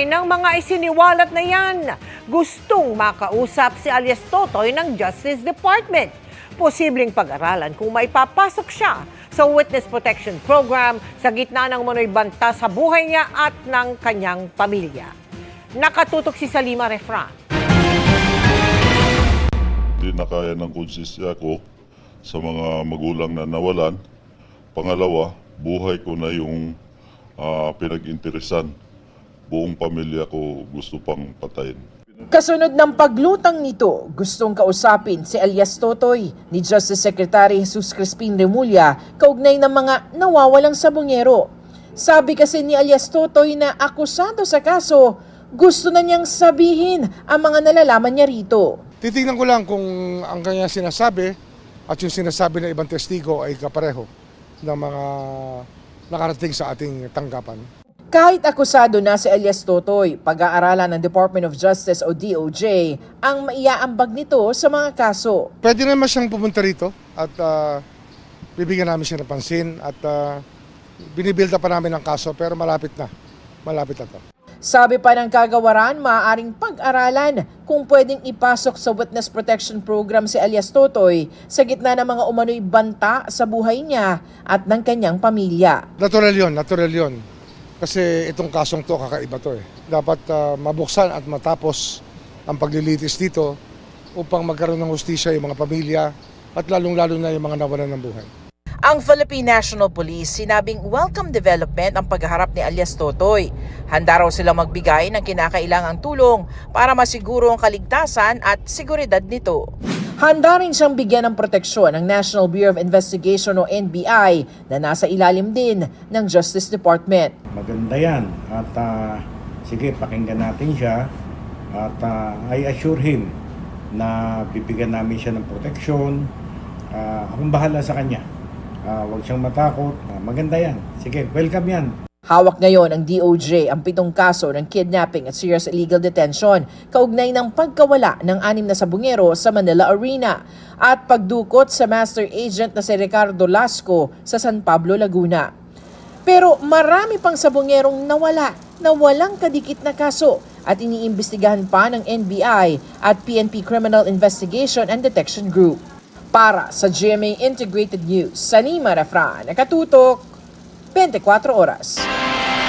Kaugnay ng mga isiniwalat na yan, gustong makausap si alias Totoy ng Justice Department. Posibleng pag-aralan kung maipapasok siya sa Witness Protection Program sa gitna ng manoy banta sa buhay niya at ng kanyang pamilya. Nakatutok si Salima Refran. Hindi na kaya ng konsensya ko sa mga magulang na nawalan. Pangalawa, buhay ko na yung pinag-interesan. Buong pamilya ko gusto pang patayin. Kasunod ng paglutang nito, gustong kausapin si alias Totoy ni Justice Secretary Jesus Crispin Remulla kaugnay ng mga nawawalang sabongero. Sabi kasi ni alias Totoy na akusado sa kaso, gusto na niyang sabihin ang mga nalalaman niya rito. Titingnan ko lang kung ang kanya sinasabi at yung sinasabi ng ibang testigo ay kapareho ng mga nakarating sa ating tanggapan. Kahit akusado na si alias Totoy, pag-aaralan ng Department of Justice o DOJ ang maiaambag nito sa mga kaso. Pwede naman siyang pumunta rito at bibigyan namin siya ng pansin at binibuilda pa namin ang kaso pero malapit na to. Sabi pa ng kagawaran, maaaring pag-aralan kung pwedeng ipasok sa Witness Protection Program si alias Totoy sa gitna ng mga umano'y banta sa buhay niya at ng kanyang pamilya. Natural yun. Kasi itong kasong to, kakaiba to eh. Dapat mabuksan at matapos ang paglilitis dito upang magkaroon ng hustisya yung mga pamilya at lalong-lalo na yung mga nawalan ng buhay. Ang Philippine National Police sinabing welcome development ang pagharap ni alias Totoy. Handa raw silang magbigay ng kinakailangang tulong para masiguro ang kaligtasan at seguridad nito. Handa rin siyang bigyan ng proteksyon ng National Bureau of Investigation o NBI na nasa ilalim din ng Justice Department. Maganda yan at sige, pakinggan natin siya at I assure him na bibigyan namin siya ng proteksyon. Akong bahala sa kanya. Huwag siyang matakot. Maganda yan. Sige, welcome yan. Hawak ngayon ang DOJ ang 7 kaso ng kidnapping at serious illegal detention kaugnay ng pagkawala ng 6 na sabungero sa Manila Arena at pagdukot sa master agent na si Ricardo Lasco sa San Pablo, Laguna. Pero marami pang sabungerong nawala na walang kadikit na kaso at iniimbestigahan pa ng NBI at PNP Criminal Investigation and Detection Group. Para sa GMA Integrated News, Salima Refran, nakatutok 24 oras.